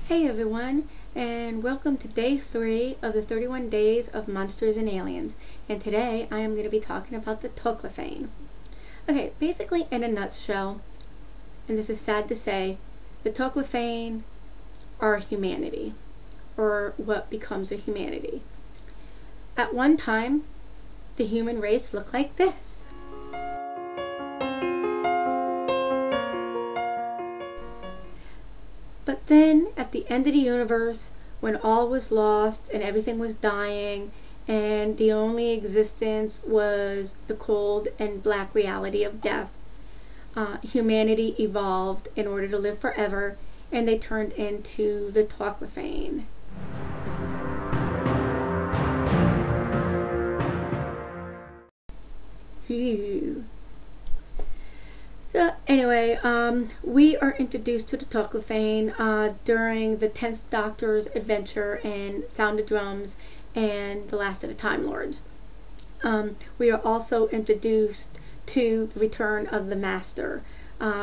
Hey everyone, and welcome to day 3 of the 31 days of Monsters and Aliens. And today I am going to be talking about the Toclafane. Okay, basically in a nutshell, and this is sad to say, the Toclafane are humanity, or what becomes a humanity. At one time, the human race looked like this. But then, at the end of the universe, when all was lost and everything was dying, and the only existence was the cold and black reality of death, humanity evolved in order to live forever, and they turned into the Toclafane. Phew. So anyway, we are introduced to the Toclafane during the 10th Doctor's adventure in Sound of Drums and The Last of the Time Lords. We are also introduced to the return of the Master,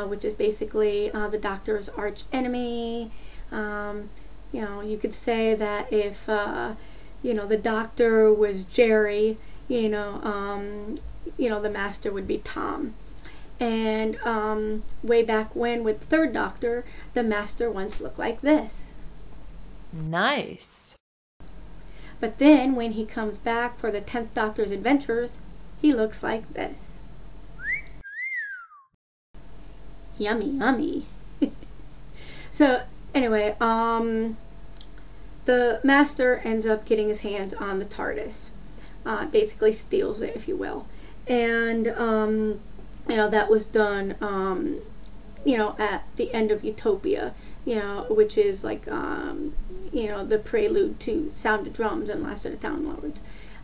which is basically the Doctor's arch enemy. You could say that if the Doctor was Jerry, the Master would be Tom. And way back when, with the 3rd Doctor, the Master once looked like this. Nice. But then, when he comes back for the 10th Doctor's adventures, he looks like this. Yummy, yummy. So, anyway, the Master ends up getting his hands on the TARDIS. Basically steals it, if you will. And, that was done, at the end of Utopia, which is like, the prelude to Sound of Drums and Last of the Time Lords.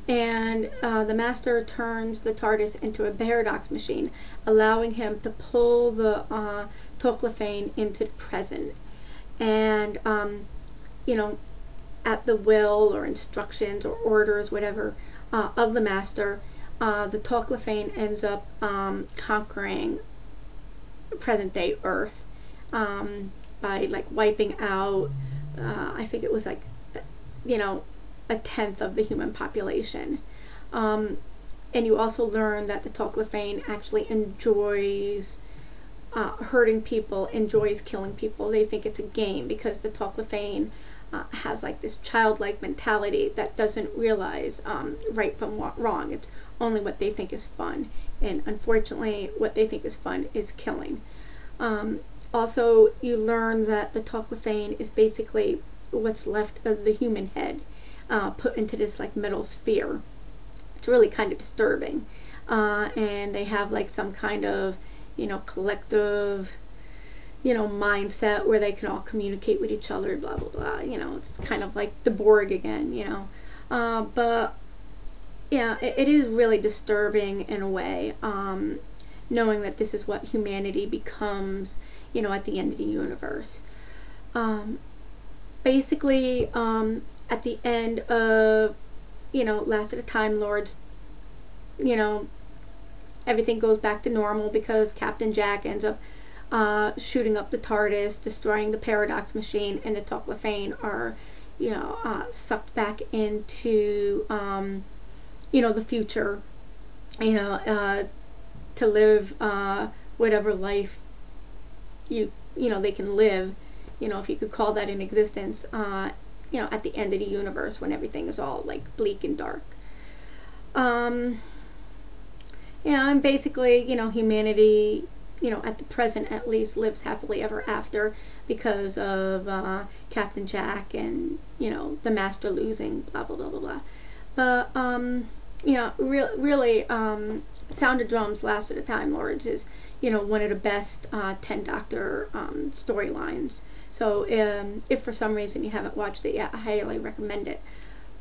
And the Master turns the TARDIS into a paradox machine, allowing him to pull the Toclafane into the present. And, at the will or instructions or orders, whatever, of the Master, the Toclafane ends up conquering present-day Earth by wiping out, I think it was a 10th of the human population. And you also learn that the Toclafane actually enjoys hurting people, enjoys killing people. They think it's a game because the Toclafane has this childlike mentality that doesn't realize right from wrong. It's only what they think is fun, and unfortunately what they think is fun is killing. Also, you learn that the Toclafane is basically what's left of the human head put into this metal sphere. It's really kind of disturbing, and they have some kind of collective mindset where they can all communicate with each other, blah blah blah. It's kind of like the Borg again, but yeah, it is really disturbing in a way, knowing that this is what humanity becomes, at the end of the universe. Basically, at the end of, Last of the Time Lords, everything goes back to normal because Captain Jack ends up shooting up the TARDIS, destroying the paradox machine, and the Toclafane are, sucked back into, the future, to live whatever life they can live, if you could call that an existence, at the end of the universe when everything is all bleak and dark. And basically, humanity, at the present at least, lives happily ever after because of Captain Jack and, the Master losing, blah, blah, blah, blah, blah. But, really, Sound of Drums, Last of the Time Lords is, one of the best 10 Doctor storylines. So, if for some reason you haven't watched it yet, I highly recommend it.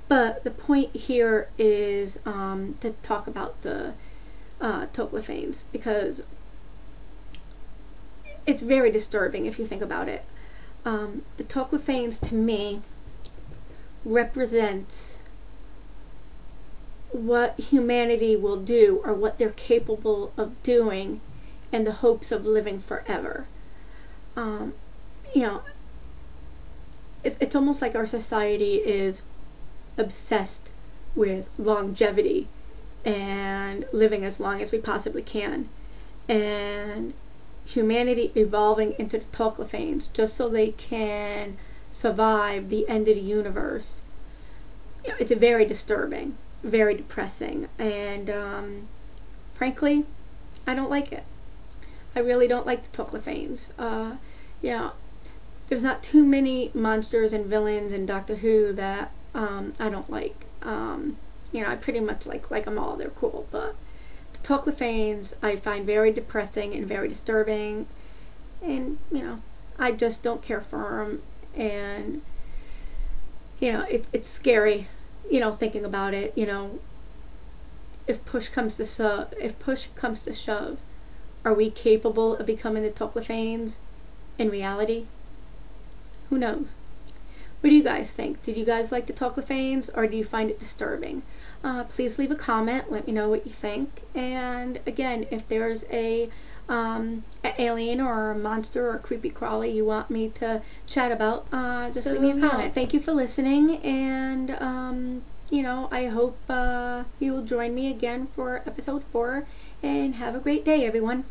But the point here is to talk about the Toclafanes, because it's very disturbing if you think about it. The Toclafanes, to me, represents what humanity will do, or what they're capable of doing, in the hopes of living forever. it's almost like our society is obsessed with longevity and living as long as we possibly can, and humanity evolving into the Toclafanes just so they can survive the end of the universe. It's very disturbing, very depressing, and frankly, I don't like it. I really don't like the Toclafanes. There's not too many monsters and villains in Doctor Who that I don't like. I pretty much like them all. They're cool, but the Toclafanes I find very depressing and very disturbing, and I just don't care for them, and it's scary, thinking about it. If push comes to shove, are we capable of becoming the Toclafanes in reality? Who knows? What do you guys think? Did you guys like the Toclafanes, or do you find it disturbing? Please leave a comment. Let me know what you think. And again, if there's a alien or a monster or a creepy crawly you want me to chat about, just leave me a comment. Thank you for listening, and I hope you will join me again for episode 4, and have a great day, everyone.